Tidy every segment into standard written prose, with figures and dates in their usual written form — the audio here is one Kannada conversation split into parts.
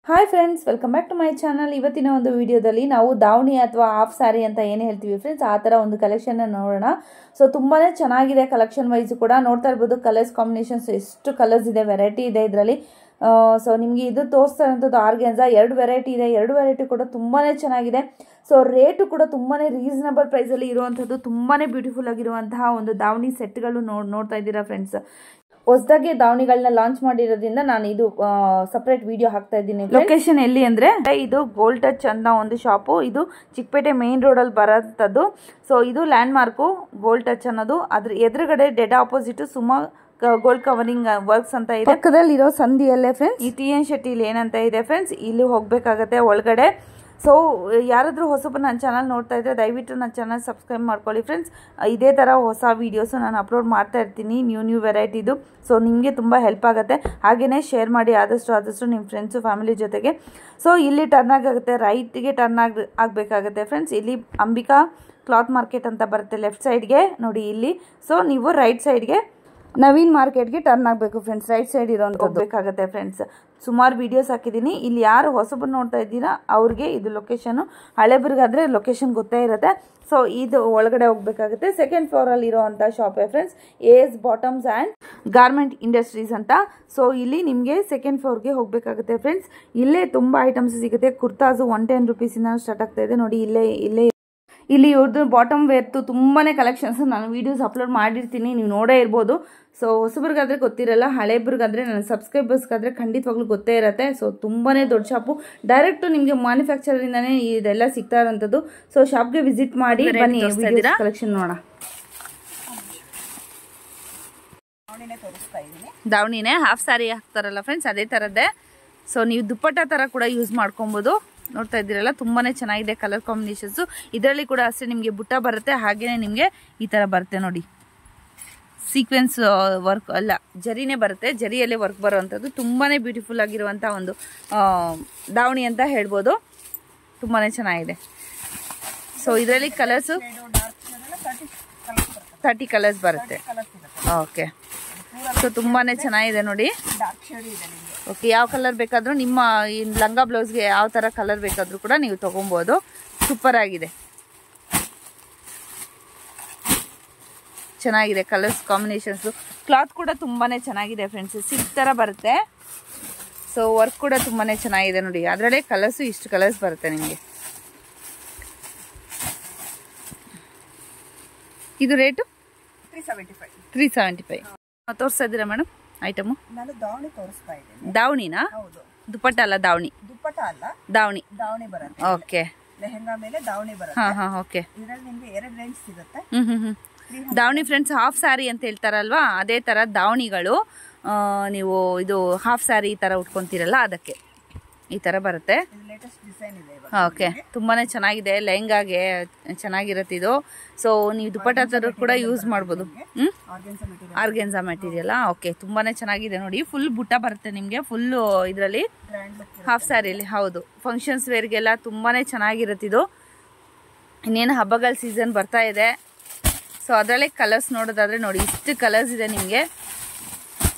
Hi friends, welcome back to my channel. ಇವತ್ತಿನ ಒಂದು ವಿಡಿಯೋದಲ್ಲಿ ನಾವು ದಾವಣಿ ಅಥವಾ ಹಾಫ್ ಸ್ಯಾರಿ ಅಂತ ಏನು ಹೇಳ್ತೀವಿ ಫ್ರೆಂಡ್ಸ್, ಆ ಥರ ಒಂದು ಕಲೆಕ್ಷನ್ ನೋಡೋಣ. ಸೊ ತುಂಬಾ ಚೆನ್ನಾಗಿದೆ ಕಲೆಕ್ಷನ್ ವೈಸ್ ಕೂಡ. ನೋಡ್ತಾ ಇರ್ಬೋದು ಕಲರ್ಸ್ ಕಾಂಬಿನೇಷನ್ಸ್ ಎಷ್ಟು ಕಲರ್ಸ್ ಇದೆ, ವೆರೈಟಿ ಇದೆ ಇದರಲ್ಲಿ. ಸೊ ನಿಮಗೆ ಇದು ತೋರಿಸ್ತಾ ಇರೋಂಥದ್ದು ಆರ್ಗೆನ್ಸಾ. ಎರಡು ವೆರೈಟಿ ಇದೆ, ಎರಡು ವೆರೈಟಿ ಕೂಡ ತುಂಬಾ ಚೆನ್ನಾಗಿದೆ. ಸೊ ರೇಟು ಕೂಡ ತುಂಬಾ ರೀಸನಬಲ್ ಪ್ರೈಸಲ್ಲಿ ಇರುವಂಥದ್ದು, ತುಂಬಾ ಬ್ಯೂಟಿಫುಲ್ ಆಗಿರುವಂತಹ ಒಂದು ದಾವಣಿ ಸೆಟ್ಗಳು ನೋಡ್ತಾ ಇದ್ದೀರಾ ಫ್ರೆಂಡ್ಸ್. ಹೊಸದಾಗಿ ದಾವಣಿಗಳನ್ನ ಲಾಂಚ್ ಮಾಡಿರೋದ್ರಿಂದ ನಾನು ಇದು ಸಪರೇಟ್ ವಿಡಿಯೋ ಹಾಕ್ತಾ ಇದ್ದೀನಿ. ಲೊಕೇಶನ್ ಎಲ್ಲಿ ಅಂದ್ರೆ ಇದು ಗೋಲ್ಡ್ ಟಚ್ ಅನ್ನೋ ಒಂದು ಶಾಪು. ಇದು ಚಿಕ್ಕಪೇಟೆ ಮೇನ್ ರೋಡ್ ಅಲ್ಲಿ ಬರೋಂಥದ್ದು. ಸೊ ಇದು ಲ್ಯಾಂಡ್ ಮಾರ್ಕು ಗೋಲ್ಡ್ ಟಚ್ ಅನ್ನೋದು. ಅದ್ರ ಎದುರುಗಡೆ dead opposite Suma gold covering works ಅಂತ ಇದೆ. ಪಕ್ಕದಲ್ಲಿ ಇರೋ ಸಂಧಿಯಲ್ಲೇ ಫ್ರೆಂಡ್ಸ್ ಈ ಟಿ ಎನ್ ಶೆಟ್ಟಿ ಏನಂತ ಇದೆ ಫ್ರೆಂಡ್ಸ್, ಇಲ್ಲಿ ಹೋಗ್ಬೇಕಾಗತ್ತೆ ಒಳಗಡೆ. ಸೊ ಯಾರಾದರೂ ಹೊಸಬ ನನ್ನ ಚಾನಲ್ ನೋಡ್ತಾ ಇದ್ರೆ ದಯವಿಟ್ಟು ನನ್ನ ಚಾನಲ್ ಸಬ್ಸ್ಕ್ರೈಬ್ ಮಾಡ್ಕೊಳ್ಳಿ ಫ್ರೆಂಡ್ಸ್. ಇದೇ ಥರ ಹೊಸ ವೀಡಿಯೋಸು ನಾನು ಅಪ್ಲೋಡ್ ಮಾಡ್ತಾ ಇರ್ತೀನಿ, ನ್ಯೂ ವೆರೈಟಿದು. ಸೊ ನಿಮಗೆ ತುಂಬ ಹೆಲ್ಪ್ ಆಗುತ್ತೆ. ಹಾಗೆಯೇ ಶೇರ್ ಮಾಡಿ ಆದಷ್ಟು ನಿಮ್ಮ ಫ್ರೆಂಡ್ಸು ಫ್ಯಾಮಿಲಿ ಜೊತೆಗೆ. ಸೊ ಇಲ್ಲಿ ಟರ್ನ್ ಆಗುತ್ತೆ, ರೈಟ್ಗೆ ಟರ್ನ್ ಆಗಬೇಕಾಗತ್ತೆ ಫ್ರೆಂಡ್ಸ್. ಇಲ್ಲಿ ಅಂಬಿಕಾ ಕ್ಲಾತ್ ಮಾರ್ಕೆಟ್ ಅಂತ ಬರುತ್ತೆ ಲೆಫ್ಟ್ ಸೈಡ್ಗೆ ನೋಡಿ ಇಲ್ಲಿ. ಸೊ ನೀವು ರೈಟ್ ಸೈಡ್ಗೆ ನವೀನ್ ಮಾರ್ಕೆಟ್ಗೆ ಟರ್ನ್ ಆಗಬೇಕು ಫ್ರೆಂಡ್ಸ್. ರೈಟ್ ಸೈಡ್ ಇರೋಂಥ ಹೋಗ್ಬೇಕಾಗತ್ತೆ ಫ್ರೆಂಡ್ಸ್. ಸುಮಾರು ವೀಡಿಯೋಸ್ ಹಾಕಿದ್ದೀನಿ. ಇಲ್ಲಿ ಯಾರು ಹೊಸಬರು ನೋಡ್ತಾ ಇದ್ದೀರಾ ಅವ್ರಿಗೆ ಇದು ಲೊಕೇಶನು. ಹಳೆಬರಿಗಾದರೆ ಲೊಕೇಶನ್ ಗೊತ್ತೇ ಇರುತ್ತೆ. ಸೊ ಇದು ಒಳಗಡೆ ಹೋಗ್ಬೇಕಾಗುತ್ತೆ. ಸೆಕೆಂಡ್ ಫ್ಲೋರಲ್ಲಿ ಇರೋವಂಥ ಶಾಪೇ friends, S bottoms and garment industries ಅಂತ. ಸೊ ಇಲ್ಲಿ ನಿಮಗೆ ಸೆಕೆಂಡ್ ಫ್ಲೋರ್ಗೆ ಹೋಗಬೇಕಾಗುತ್ತೆ ಫ್ರೆಂಡ್ಸ್. ಇಲ್ಲೇ ತುಂಬ ಐಟಮ್ಸ್ ಸಿಗುತ್ತೆ. ಕುರ್ತಾಸು 110 ರೂಪೀಸಿಂದ ಸ್ಟಾರ್ಟ್ ಆಗ್ತಾ ಇದೆ ನೋಡಿ. ಇಲ್ಲಿ ಇವ್ರದ್ದು ಬಾಟಮ್ ವೇರ್ತು ತುಂಬಾ ಕಲೆಕ್ಷನ್ಸ್ ನಾನು ವೀಡಿಯೋಸ್ ಅಪ್ಲೋಡ್ ಮಾಡಿರ್ತೀನಿ, ನೀವು ನೋಡೇ ಇರ್ಬೋದು. ಸೊ ಹೊಸಬ್ರಿಗಾದ್ರೆ ಗೊತ್ತಿರಲ್ಲ, ಹಳೆಬ್ರಿಗಾದ್ರೆ ನನ್ನ ಸಬ್ಸ್ಕ್ರೈಬರ್ಸ್ಗಾದ್ರೆ ಖಂಡಿತವಾಗ್ಲೂ ಗೊತ್ತೇ ಇರುತ್ತೆ. ಸೊ ತುಂಬಾ ದೊಡ್ಡ ಶಾಪು. ಡೈರೆಕ್ಟು ನಿಮಗೆ ಮ್ಯಾನುಫ್ಯಾಕ್ಚರಿಂದಾನೇ ಇದೆಲ್ಲ ಸಿಗ್ತಾ ಇರೋಂಥದ್ದು. ಸೊ ಶಾಪ್ಗೆ ವಿಸಿಟ್ ಮಾಡಿ ಬನ್ನಿ, ಕಲೆಕ್ಷನ್ ನೋಡೋಣ. ದಾವಣಿನೇ ಹಾಫ್ ಸ್ಯಾರಿ ಹಾಕ್ತಾರಲ್ಲ ಫ್ರೆಂಡ್ಸ್, ಅದೇ ಥರದ್ದೇ. ಸೊ ನೀವು ದುಪ್ಪಟ್ಟ ಥರ ಕೂಡ ಯೂಸ್ ಮಾಡ್ಕೊಬೋದು. ನೋಡ್ತಾ ಇದ್ದೀರಲ್ಲ, ತುಂಬಾ ಚೆನ್ನಾಗಿದೆ ಕಲರ್ ಕಾಂಬಿನೇಷನ್ಸು. ಇದರಲ್ಲಿ ಕೂಡ ಅಷ್ಟೇ ನಿಮಗೆ ಬುಟ್ಟ ಬರುತ್ತೆ, ಹಾಗೆಯೇ ನಿಮಗೆ ಈ ಥರ ಬರುತ್ತೆ ನೋಡಿ. ಸೀಕ್ವೆನ್ಸ್ ವರ್ಕ್ ಅಲ್ಲ, ಜರಿನೇ ಬರುತ್ತೆ, ಜರಿಯಲ್ಲೇ ವರ್ಕ್ ಬರೋವಂಥದ್ದು. ತುಂಬಾ ಬ್ಯೂಟಿಫುಲ್ ಆಗಿರುವಂಥ ಒಂದು ದಾವಣಿ ಅಂತ ಹೇಳ್ಬೋದು. ತುಂಬಾ ಚೆನ್ನಾಗಿದೆ. ಸೊ ಇದರಲ್ಲಿ ಕಲರ್ಸು 30 ಕಲರ್ಸ್ ಬರುತ್ತೆ. ಓಕೆ, ಸೊ ತುಂಬಾ ಚೆನ್ನಾಗಿದೆ ನೋಡಿ. ಓಕೆ, ಯಾವ ಕಲರ್ ಬೇಕಾದರೂ ನಿಮ್ಮ ಈ ಲಂಗ ಬ್ಲೌಸ್ಗೆ ಯಾವ ಥರ ಕಲರ್ ಬೇಕಾದರೂ ಕೂಡ ನೀವು ತೊಗೊಬೋದು. ಸೂಪರ್ ಆಗಿದೆ, ಚೆನ್ನಾಗಿದೆ ಕಲರ್ಸ್ ಕಾಂಬಿನೇಷನ್ಸು. ಕ್ಲಾತ್ ಕೂಡ ತುಂಬಾ ಚೆನ್ನಾಗಿದೆ ಫ್ರೆಂಡ್ಸ್, ಸಿಲ್ಕ್ ಥರ ಬರುತ್ತೆ. ಸೊ ವರ್ಕ್ ಕೂಡ ತುಂಬಾ ಚೆನ್ನಾಗಿದೆ ನೋಡಿ. ಅದರಲ್ಲೇ ಕಲರ್ಸು ಇಷ್ಟು ಕಲರ್ಸ್ ಬರುತ್ತೆ ನಿಮಗೆ. ಇದು ರೇಟು 375. ತೋರಿಸ್ತಾ ಇದ್ದೀರಾ ಮೇಡಮ್ ಐಟಮು? ನಾನು ದಾವಣಿ ತೋರಿಸ್ತಾ ಇದ್ದೀನಿ. ದಾವಣಿನಾ? ಹೌದು. ದುಪ್ಪಟ್ಟ ಅಲ್ಲ, ದಾವಣಿ. ದುಪ್ಪಟ್ಟ ಅಲ್ಲ, ದಾವಣಿ ಬರುತ್ತೆ. ಓಕೆ, ಲೆಹಂಗಾ ಮೇಲೆ ದಾವಣಿ ಬರುತ್ತೆ. ಹಾ ಹಾ ಓಕೆ. ಇದರಲ್ಲಿ ನಿಮಗೆ 2 ರೇಂಜ್ ಸಿಗುತ್ತೆ. ದಾವಣಿ ಫ್ರೆಂಡ್ಸ್ ಹಾಫ್ ಸ್ಯಾರಿ ಅಂತ ಹೇಳ್ತಾರಲ್ವಾ, ಅದೇ ತರ ದಾವಣಿಗಳು. ನೀವು ಇದು ಹಾಫ್ ಸ್ಯಾರಿ ಈ ತರ ಉಟ್ಕೊಂತೀರಲ್ಲ, ಅದಕ್ಕೆ ಈ ತರ ಬರುತ್ತೆ. ಲೇಟೆಸ್ಟ್ ಡಿಸೈನ್ ಇದೆ. ಓಕೆ, ತುಂಬಾನೇ ಚೆನ್ನಾಗಿದೆ. ಲೆಹಂಗಾಗೆ ಚೆನ್ನಾಗಿರುತ್ತೆ ಇದು. ಸೊ ನೀವು ದುಪ್ಪಟ್ಟ ತರ ಕೂಡ ಯೂಸ್ ಮಾಡ್ಬೋದು. Organza material. ಓಕೆ, ತುಂಬಾನೇ ಚೆನ್ನಾಗಿದೆ ನೋಡಿ. ಫುಲ್ ಬುಟ್ಟ ಬರುತ್ತೆ ನಿಮಗೆ, ಫುಲ್ ಇದರಲ್ಲಿ ಹಾಫ್ ಸ್ಯಾರಿಯಲ್ಲಿ. ಹೌದು, ಫಂಕ್ಷನ್ಸ್ ವೇರ್ಗೆಲ್ಲ ತುಂಬಾನೇ ಚೆನ್ನಾಗಿರುತ್ತೆ ಇದು. ಇನ್ನೇನು ಹಬ್ಬಗಳ ಸೀಸನ್ ಬರ್ತಾ ಇದೆ. ಸೊ ಅದರಲ್ಲೇ ಕಲರ್ಸ್ ನೋಡೋದಾದ್ರೆ ನೋಡಿ, ಇಷ್ಟು ಕಲರ್ಸ್ ಇದೆ ನಿಮಗೆ.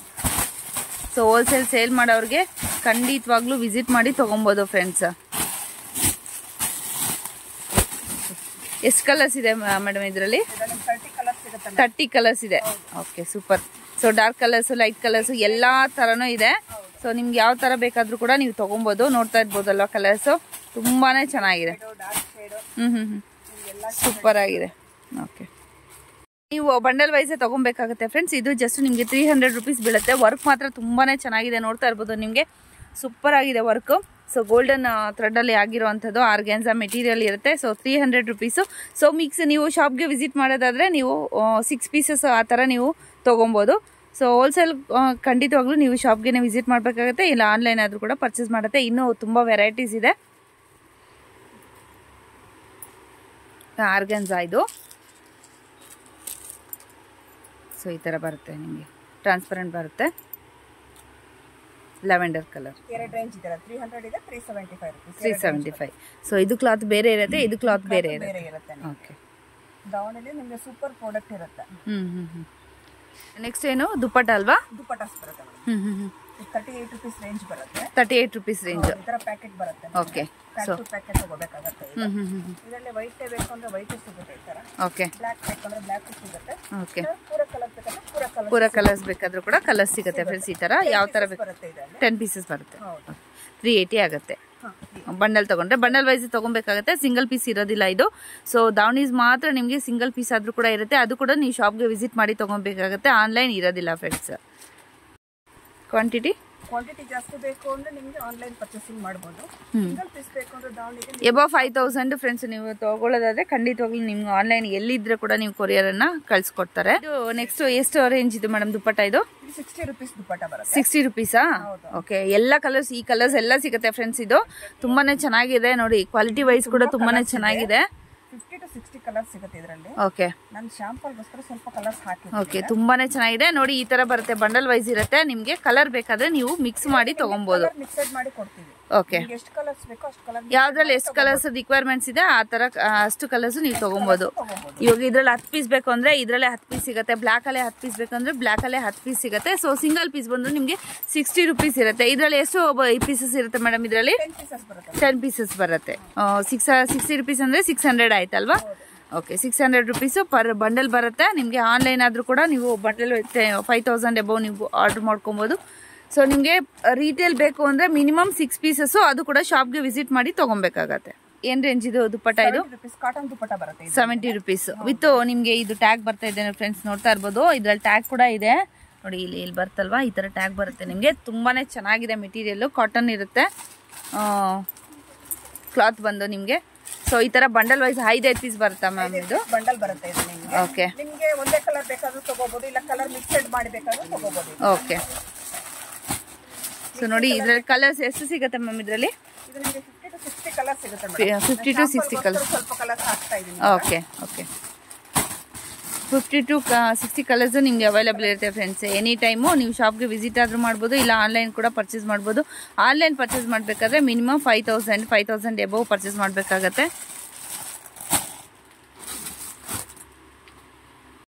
ಸೊ ಹೋಲ್ಸೇಲ್ ಸೇಲ್ ಮಾಡೋರಿಗೆ ಖಂಡಿತವಾಗ್ಲೂ ವಿಸಿಟ್ ಮಾಡಿ ತೊಗೊಬೋದು ಫ್ರೆಂಡ್ಸ್. ಎಷ್ಟು ಕಲರ್ಸ್ ಇದೆ ಮೇಡಮ್ ಇದರಲ್ಲಿ? 30 ಕಲರ್ಸ್ ಇದೆ. Okay, super. So dark colours, light colours ಎಲ್ಲ ಥರನೂ ಇದೆ. ಸೊ ನಿಮ್ಗೆ ಯಾವ ಥರ ಬೇಕಾದರೂ ಕೂಡ ನೀವು ತೊಗೊಬೋದು. ನೋಡ್ತಾ ಇರ್ಬೋದಲ್ವ ಕಲರ್ಸು, ತುಂಬಾ ಚೆನ್ನಾಗಿದೆ. ಸೂಪರ್ ಆಗಿದೆ. ಓಕೆ, ನೀವು ಬಂಡಲ್ ವೈಸೇ ತೊಗೊಬೇಕಾಗುತ್ತೆ ಫ್ರೆಂಡ್ಸ್. ಇದು ಜಸ್ಟ್ ನಿಮಗೆ 300 ರೂಪೀಸ್ ಬೀಳುತ್ತೆ. ವರ್ಕ್ ಮಾತ್ರ ತುಂಬಾ ಚೆನ್ನಾಗಿದೆ, ನೋಡ್ತಾ ಇರ್ಬೋದು ನಿಮಗೆ. ಸೂಪರ್ ಆಗಿದೆ ವರ್ಕು. ಸೊ ಗೋಲ್ಡನ್ ಥ್ರೆಡ್ಡಲ್ಲಿ ಆಗಿರುವಂಥದ್ದು ಆರ್ಗ್ಯಾನ್ಸಾ ಮೆಟೀರಿಯಲ್ ಇರುತ್ತೆ. So 300 rupees. ಸೊ ಮಿಕ್ಸ್ ನೀವು ಶಾಪ್ಗೆ ವಿಸಿಟ್ ಮಾಡೋದಾದರೆ ನೀವು 6 ಪೀಸಸ್ ಆ ಥರ ನೀವು ತೊಗೊಬೋದು. ಸೊ ಹೋಲ್ಸೇಲ್ ಖಂಡಿತವಾಗ್ಲೂ ನೀವು ಶಾಪ್ಗೆ ವಿಸಿಟ್ ಮಾಡಬೇಕಾಗುತ್ತೆ, ಇಲ್ಲ ಆನ್ಲೈನ್ ಆದರೂ ಕೂಡ ಪರ್ಚೇಸ್ ಮಾಡುತ್ತೆ. ಇನ್ನೂ ತುಂಬ ವೆರೈಟೀಸ್ ಇದೆ. ಆರ್ಗ್ಯಾನ್ಸಾ ಇದು. ಸೊ ಈ ಥರ ಬರುತ್ತೆ ನಿಮಗೆ, ಟ್ರಾನ್ಸ್ಪರೆಂಟ್ ಬರುತ್ತೆ. Lavender colour. 2 ರೇಂಜ್ ಇದೆ. 300 ಇದೆ, 375 ರೂಪೀಸ್. 375. ಸೊ ಇದು ಕ್ಲಾತ್ ಬೇರೆ ಇರುತ್ತೆ, ಇದು ಕ್ಲಾತ್ ಬೇರೆ ಇರುತ್ತೆ. ಓಕೆ, ದಾವಣಿಲಿ ನಿಮಗೆ ಸೂಪರ್ ಪ್ರಾಡಕ್ಟ್ ಇರುತ್ತೆ. ನೆಕ್ಸ್ಟ್ ಏನು ದುಪ್ಪಟ್ಟ ಅಲ್ವಾ? ದುಪ್ಪಟ್ಟಾಸ್ ಬರುತ್ತೆ. 38 rupees ರೇಂಜ್ ಬರುತ್ತೆ. 38 rupees ರೇಂಜ್. ಈ ತರ ಪ್ಯಾಕೆಟ್ ಬರುತ್ತೆ. ಓಕೆ. ಸೊ ಪ್ಯಾಕೆಟ್ ತಗೋಬೇಕಾಗುತ್ತೆ. ಇದರಲ್ಲಿ ವೈಟ್ ಬೇಕು ಅಂದ್ರೆ ವೈಟ್ ಸಿಗುತ್ತೆ ಈ ತರ. ಓಕೆ. ಬ್ಲಾಕ್ ಬೇಕು ಅಂದ್ರೆ ಬ್ಲಾಕ್ ಸಿಗುತ್ತೆ. ಓಕೆ. ಪೂರ ಕಲರ್ ಬೇಕಂದ್ರೆ ಪೂರ ಕಲರ್ಸ್ ಬೇಕಾದ್ರೂ ಕೂಡ ಕಲರ್ಸ್ ಸಿಗುತ್ತೆ ಫ್ರೆಂಡ್ಸ್. ಈ ತರ ಯಾವ ತರ ಬೇಕು ಬರುತ್ತೆ ಇದರಲ್ಲಿ. 10 ಪೀಸಸ್ ಬರುತ್ತೆ. 380 ಆಗುತ್ತೆ. ಬಂಡಲ್ ತಗೊಂಡ್ರೆ ಬಂಡಲ್ ವೈಸ್ ತಗೊಬೇಕಾಗುತ್ತೆ, ಸಿಂಗಲ್ ಪೀಸ್ ಇರೋದಿಲ್ಲ ಇದು. ಸೊ ದಾವಣೀಸ್ ಮಾತ್ರ ನಿಮಗೆ ಸಿಂಗಲ್ ಪೀಸ್ ಆದ್ರೂ ಕೂಡ ಇರುತ್ತೆ, ಅದು ಕೂಡ ನೀವು ಶಾಪ್ಗೆ ವಿಸಿಟ್ ಮಾಡಿ ತಗೊಬೇಕಾಗುತ್ತೆ, ಆನ್ಲೈನ್ ಇರೋದಿಲ್ಲ ಫ್ರೆಂಡ್ಸ್. ಕ್ವಾಂಟಿಟಿ ಜಾಸ್ತಿ ಬೇಕು ಅಂದ್ರೆ ನಿಮಗೆ ಆನ್ಲೈನ್ ಪರ್ಚೇಸಿಂಗ್ ಮಾಡಬಹುದು. ಸಿಂಗಲ್ ಪೀಸ್ ಬೇಕು ಅಂದ್ರೆ ದಾವಣಿಗೆ ಎಬೋ 5000 ಫ್ರೆಂಡ್ಸ್ ನೀವು ತಗೊಳ್ಳೋದಾದ್ರೆ ಖಂಡಿತವಾಗ್ಲೂ ನಿಮ್ಗೆ ಆನ್ಲೈನ್ ಎಲ್ಲಿದ್ರೆ ಕೂಡ ನೀವು ಕೊರಿಯರ್ ಅನ್ನ ಕಳ್ಸಿಕೊಡ್ತಾರೆ. ಇದು ನೆಕ್ಸ್ಟ್ ಎಷ್ಟು ರೇಂಜ್ ಇದು ಮೇಡಮ್ ದುಪ್ಪಟ್ಟ? ಇದು 60 rupees ದುಪ್ಪಟ್ಟ ಬರುತ್ತೆ. 60 rupees-ಆ? ಓಕೆ. ಎಲ್ಲ ಕಲರ್ಸ್, ಈ ಕಲರ್ಸ್ ಎಲ್ಲ ಸಿಗುತ್ತೆ ಫ್ರೆಂಡ್ಸ್. ಇದು ತುಂಬಾನೇ ಚೆನ್ನಾಗಿದೆ ನೋಡಿ, ಕ್ವಾಲಿಟಿ ವೈಸ್ ಕೂಡ ತುಂಬಾನೇ ಚೆನ್ನಾಗಿದೆ. 50 to 60 ಕಲರ್ಸ್ ಸಿಗುತ್ತೆ ಇದರಲ್ಲಿ. ಓಕೆ. ನಾನು ಶಾಂಪಲ್ಗೋಸ್ಕರ ಸ್ವಲ್ಪ ಕಲರ್ಸ್ ಹಾಕಿದ್ದೀನಿ. ಓಕೆ, ತುಂಬಾನೇ ಚೆನ್ನಾಗಿದೆ ನೋಡಿ. ಈ ತರ ಬರುತ್ತೆ, ಬಂಡಲ್ ವೈಸ್ ಇರುತ್ತೆ. ನಿಮ್ಗೆ ಕಲರ್ ಬೇಕಾದ್ರೆ ನೀವು ಮಿಕ್ಸ್ ಮಾಡಿ ತಗೊಬಹುದು. ಮಿಕ್ಸೆಡ್ ಮಾಡಿ ಕೊಡ್ತೀವಿ. ಓಕೆ. ಎಷ್ಟು ಕಲರ್ಸ್ ಬೇಕೋ ಅಷ್ಟು ಕಲರ್, ಯಾವ್ದ್ರಲ್ಲಿ ಎಷ್ಟು ಕಲರ್ಸ್ ರಿಕ್ವೈರ್ಮೆಂಟ್ಸ್ ಇದೆ ಆ ತರ ಅಷ್ಟು ಕಲರ್ಸ್ ನೀವು ತಗೊಬಹುದು. ಇವಾಗ ಇದ್ರಲ್ಲಿ 10 ಪೀಸ್ ಬೇಕು ಅಂದ್ರೆ ಇದ್ರಲ್ಲೇ 10 ಪೀಸ್ ಸಿಗುತ್ತೆ. ಬ್ಲಾಕ್ ಅಲ್ಲೇ 10 ಪೀಸ್ ಬೇಕಂದ್ರೆ ಬ್ಲಾಕ್ ಅಲ್ಲೇ 10 ಪೀಸ್ ಸಿಗುತ್ತೆ. ಸೊ ಸಿಂಗಲ್ ಪೀಸ್ ಬಂದು ನಿಮ್ಗೆ 60 rupees ಇರುತ್ತೆ. ಇದ್ರಲ್ಲಿ ಎಷ್ಟು ಪೀಸಸ್ ಇರುತ್ತೆ ಮೇಡಮ್? ಇದರಲ್ಲಿ 10 ಪೀಸಸ್ ಬರುತ್ತೆ. 60 rupees ಅಂದ್ರೆ 600 ಆಯ್ತಲ್ವಾ? ಓಕೆ. 600 rupees ಪರ್ ಬಂಡಲ್ ಬರುತ್ತೆ ನಿಮಗೆ. ಆನ್ಲೈನ್ ಆದ್ರೂ ಕೂಡ ನೀವು ಬಂಡಲ್ 5000 ಎಬೋ ನೀವು ಆರ್ಡರ್ ಮಾಡ್ಕೊಬಹುದು. ಸೊ ನಿಮಗೆ ರೀಟೇಲ್ ಬೇಕು ಅಂದ್ರೆ ಮಿನಿಮಮ್ 6 ಪೀಸಸ್, ಅದು ಕೂಡ ಶಾಪ್ಗೆ ವಿಸಿಟ್ ಮಾಡಿ ತಗೊಬೇಕಾಗತ್ತೆ. ಏನ್ ರೇಂಜ್ ಇದು ದುಪ್ಪಟ್ಟ? ಇದು ಕಾಟನ್ ದುಪ್ಪಟ್ಟ ಬರುತ್ತೆ. 70 rupees ವಿತ್ ನಿಮ್ಗೆ ಇದು ಟ್ಯಾಗ್ ಬರ್ತಾ ಇದೆ ಫ್ರೆಂಡ್ಸ್, ನೋಡ್ತಾ ಇರ್ಬೋದು. ಇದ್ರಲ್ಲಿ ಟ್ಯಾಗ್ ಕೂಡ ಇದೆ ನೋಡಿ, ಇಲ್ಲಿ ಬರ್ತಲ್ವಾ, ಈ ತರ ಟ್ಯಾಗ್ ಬರುತ್ತೆ ನಿಮ್ಗೆ. ತುಂಬಾನೇ ಚೆನ್ನಾಗಿದೆ ಮೆಟೀರಿಯಲ್, ಕಾಟನ್ ಇರುತ್ತೆ ಕ್ಲಾತ್ ಬಂದು ನಿಮ್ಗೆ. ಸೊ ಈ ತರ ಬಂಡಲ್ ವೈಸ್ 5 ಪೀಸ್ ಬರುತ್ತಾ ಮ್ಯಾಮ್? ಇದು ಬಂಡಲ್ ಬರುತ್ತೆ ಇದು ನಿಮಗೆ. ಓಕೆ. ನಿಮಗೆ ಒಂದೇ ಕಲರ್ ಬೇಕಾದ್ರೂ ತಗೋಬಹುದು, ಇಲ್ಲ ಕಲರ್ ಮಿಕ್ಸೆಡ್ ಮಾಡಿ ಬೇಕಾದ್ರೂ ತಗೋಬಹುದು. ಓಕೆ. ಸೊ ನೋಡಿ ಇದ್ರಲ್ಲಿ ಕಲರ್ಸ್ ಎಷ್ಟು ಸಿಗುತ್ತೆ ಮ್ಯಾಮ್? ಇದರಲ್ಲಿ 50 to 60 ಕಲರ್ಸ್ ಸಿಗುತ್ತೆ. 50 to 60 ಕಲರ್ಸ್. ಸ್ವಲ್ಪ ಕಲರ್ಸ್ ಹಾಕ್ತಾ ಇದೀನಿ. ಓಕೆ. ಓಕೆ. 50 to 60 ಕಲರ್ಸ್ ನಿಮ್ಗೆ ಅವೈಲೇಬಲ್ ಇರುತ್ತೆ ಫ್ರೆಂಡ್ಸ್. ಎನಿ ಟೈಮು ನೀವು ಶಾಪ್ಗೆ ವಿಸಿಟ್ ಆದ್ರೂ ಮಾಡ್ಬೋದು, ಇಲ್ಲ ಆನ್ಲೈನ್ ಕೂಡ ಪರ್ಚೇಸ್ ಮಾಡ್ಬೋದು. ಆನ್ಲೈನ್ ಪರ್ಚೇಸ್ ಮಾಡಬೇಕಾದ್ರೆ ಮಿನಿಮಮ್ 5000 ಎಬೋ ಪರ್ಚೇಸ್ ಮಾಡಬೇಕಾಗತ್ತೆ.